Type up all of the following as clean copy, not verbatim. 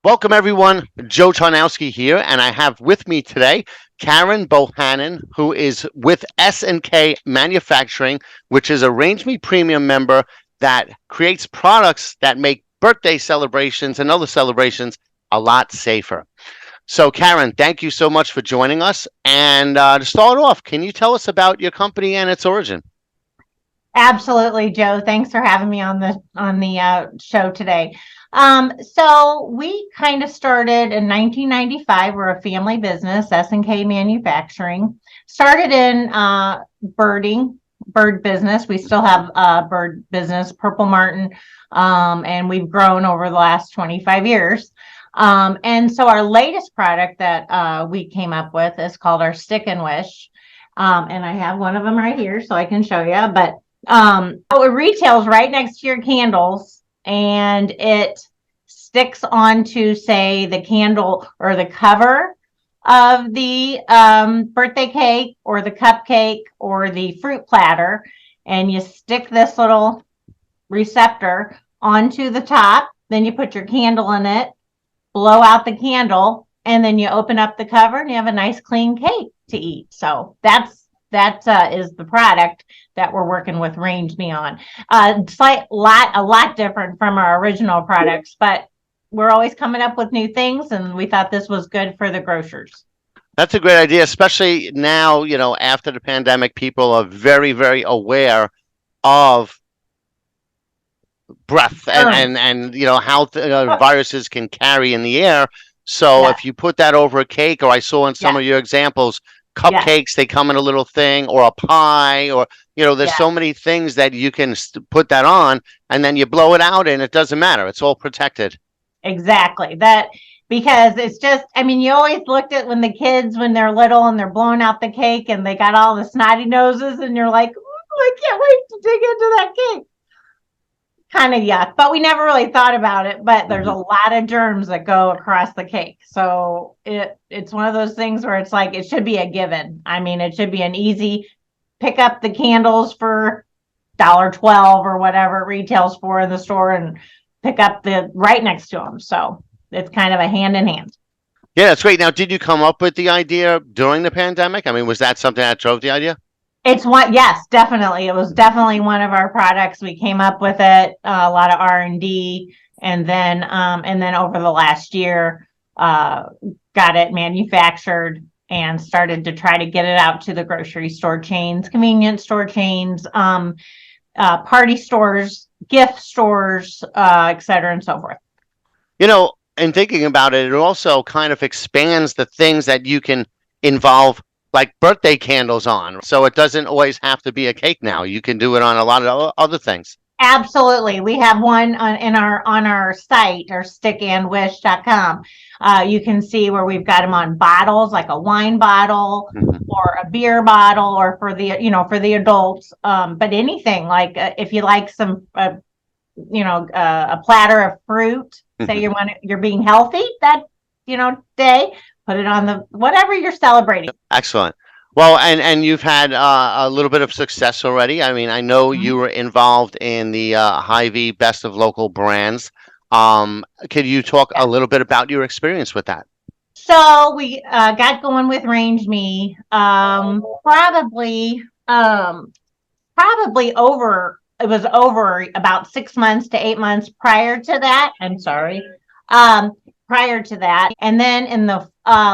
Welcome, everyone. Joe Tarnowski here, and I have with me today Karen Bohannan, who is with S&K Manufacturing, which is a RangeMe Premium member that creates products that make birthday celebrations and other celebrations a lot safer. So, Karen, thank you so much for joining us. And to start off, can you tell us about your company and its origin? Absolutely, Joe. Thanks for having me on the show today. So we kind of started in 1995. We're a family business, S&K Manufacturing. Started in bird business. We still have bird business, Purple Martin, and we've grown over the last 25 years. And so our latest product that we came up with is called our Stick and Wish. And I have one of them right here, so I can show you. But it retails right next to your candles, and it sticks onto, say, the candle or the cover of the birthday cake or the cupcake or the fruit platter, and you stick this little receptor onto the top. Then you put your candle in it, blow out the candle, and then you open up the cover and you have a nice clean cake to eat. So that is the product that we're working with RangeMe on. A lot different from our original products, but we're always coming up with new things, and we thought this was good for the grocers. That's a great idea, especially now, after the pandemic, people are very, very aware of breath and how viruses can carry in the air. So Yeah. if you put that over a cake, or I saw in some Yeah. of your examples, Yeah. cupcakes, they come in a little thing, or a pie, or there's Yeah. so many things that you can put that on, and then you blow it out, and it doesn't matter. It's all protected. Exactly. Because it's just, I mean, you always looked at when the kids, when they're little and they're blowing out the cake and they got all the snotty noses, and you're like, ooh, I can't wait to dig into that cake. Kind of yuck, but we never really thought about it. But there's a lot of germs that go across the cake. So it's one of those things where it's like, it should be a given. I mean, it should be an easy pick up the candles for $1.12 or whatever it retails for in the store, and pick up the right next to them. So it's kind of a hand in hand. Yeah, that's great. Now, did you come up with the idea during the pandemic? I mean, was that something that drove the idea? It's one, yes, definitely. It was definitely one of our products. We came up with it, a lot of R&D, and then over the last year, got it manufactured and started to try to get it out to the grocery store chains, convenience store chains, party stores, gift stores, et cetera, and so forth. In thinking about it, it also kind of expands the things that you can involve, like birthday candles on. So it doesn't always have to be a cake now. You can do it on a lot of other things. Absolutely. We have one on our site, or stickandwish.com. You can see where we've got them on bottles, like a wine bottle or a beer bottle, or for the adults. But anything, like if you like some, a platter of fruit, say you're being healthy that, day, put it on the whatever you're celebrating. Excellent. Well, and you've had a little bit of success already. I mean, I know you were involved in the Hy-Vee Best of Local Brands. Could you talk a little bit about your experience with that? So we got going with RangeMe probably over. It was over about 6 months to 8 months prior to that. I'm sorry. Prior to that, and then in the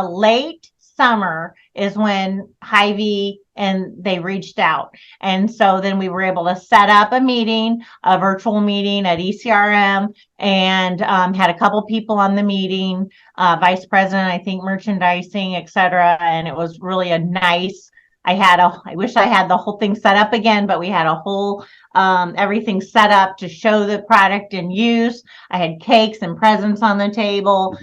late summer is when Hy-Vee and they reached out, and so then we were able to set up a virtual meeting at ECRM, and had a couple people on the meeting, vice president, I think, merchandising, etc. And it was really a nice. I wish I had the whole thing set up again, but we had a whole everything set up to show the product in use. I had cakes and presents on the table,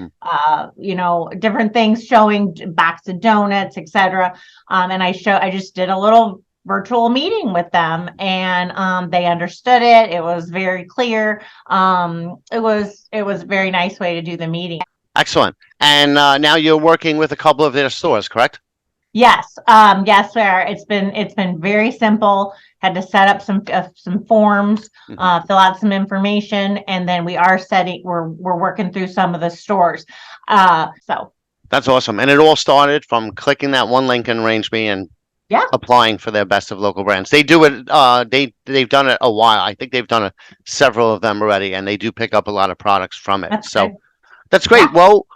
different things, showing box of donuts, etc. And I just did a little virtual meeting with them, and they understood it. It was very clear. It was a very nice way to do the meeting. Excellent. And now you're working with a couple of their stores, correct? Yes, yes, we are. It's been very simple. Had to set up some forms, fill out some information, and then we're working through some of the stores. So That's awesome. And it all started from clicking that one link in RangeMe and yeah, applying for their best of local brands. They do it. They've done it a while. I think they've done several of them already, and they do pick up a lot of products from it. that's So good. that's Yeah. great. Well,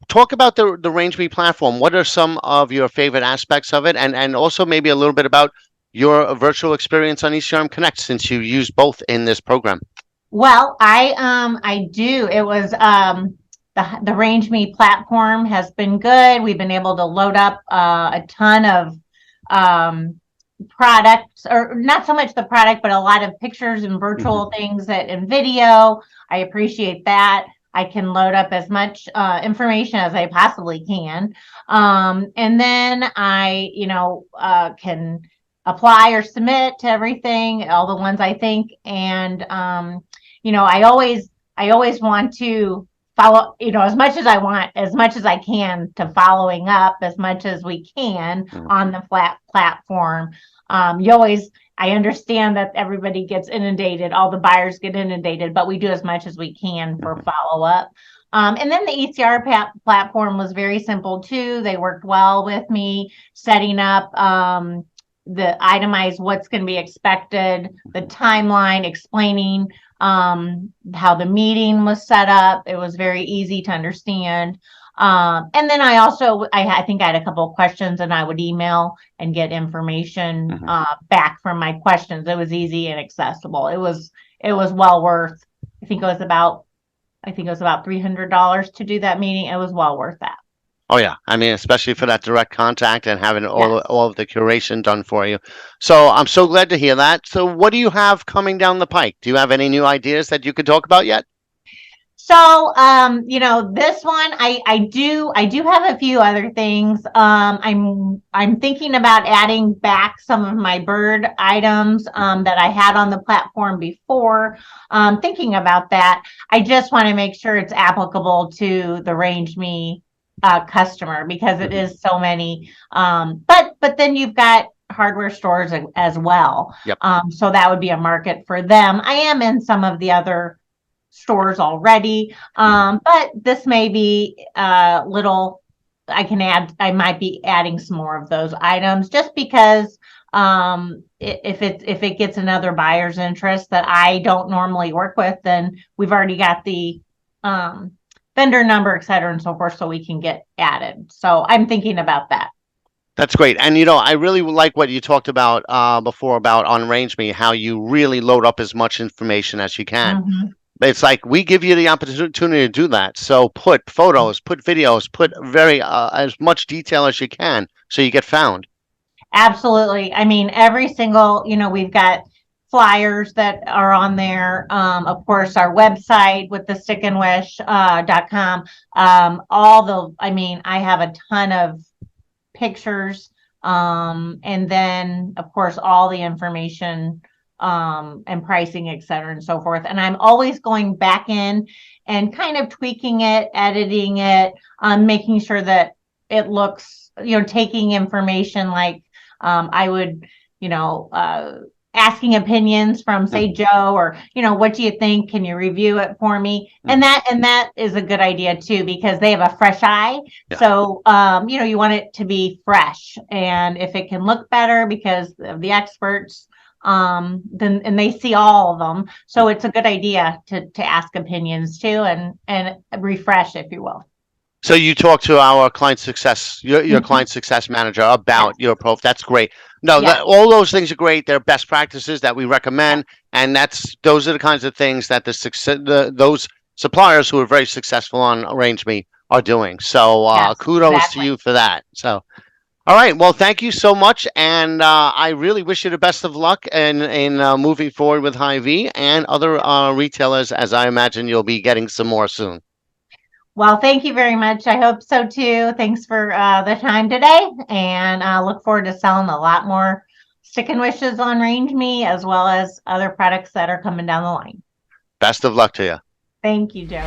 talk about the RangeMe platform. What are some of your favorite aspects of it, and also maybe a little bit about your virtual experience on ECRM Connect, since you use both in this program. Well, I do. It was the RangeMe platform has been good. We've been able to load up a ton of um products, or not so much the product, but a lot of pictures and Hmm. virtual things that in video. I appreciate that. I can load up as much information as I possibly can. And then I can apply or submit to everything, all the ones I think. And I always want to follow, as much as I want, as much as I can, to following up as much as we can on the flat platform. I understand that everybody gets inundated, all the buyers get inundated, but we do as much as we can for follow up. And then the ECR platform was very simple too. They worked well with me setting up the itemized what's going to be expected, the timeline, explaining how the meeting was set up. It was very easy to understand. And then I think I had a couple of questions, and I would email and get information back from my questions. It was easy and accessible. It was well worth. I think it was about $300 to do that meeting. It was well worth that. Oh yeah, I mean, especially for that direct contact and having Yes. all of the curation done for you. So I'm so glad to hear that. So what do you have coming down the pike? Do you have any new ideas that you could talk about yet? So, this one, I do have a few other things. I'm thinking about adding back some of my bird items that I had on the platform before. Thinking about that, I just want to make sure it's applicable to the RangeMe customer, because it Hmm. is so many. But then you've got hardware stores as well. Yep. So that would be a market for them. I am in some of the other stores already. But this may be little. I might be adding some more of those items, just because if it gets another buyer's interest that I don't normally work with, then we've already got the vendor number, et cetera, and so forth, so we can get added. So I'm thinking about that. That's great. And I really like what you talked about before about on RangeMe, how you really load up as much information as you can. Mhm. It's like we give you the opportunity to do that. So put photos, put videos, put very as much detail as you can, so you get found. Absolutely. I mean, every single, we've got flyers that are on there. Of course, our website with the stickandwish.com. I have a ton of pictures. And then, of course, all the information and pricing, et cetera, and so forth. And I'm always going back in and kind of tweaking it, editing it, making sure that it looks, taking information like I would, asking opinions from, say, Mhm. Joe, or what do you think? Can you review it for me? And Mhm. that is a good idea too, because they have a fresh eye. Yeah. So you want it to be fresh, and if it can look better because of the experts, then and they see all of them. So it's a good idea to ask opinions too, and refresh, if you will. So you talk to our client success, your Mhm. client success manager about Yes. your profile. That's great. No, Yes. all those things are great. They're best practices that we Yes. recommend, and those are the kinds of things that those suppliers who are very successful on RangeMe are doing. So Yes. kudos to Exactly. you for that. So all right, well, thank you so much, and I really wish you the best of luck in moving forward with Hy-Vee and other retailers, as I imagine you'll be getting some more soon. Well, thank you very much. I hope so too. Thanks for the time today, and I look forward to selling a lot more stick and wishes on Range Me, as well as other products that are coming down the line. Best of luck to you. Thank you, Joe.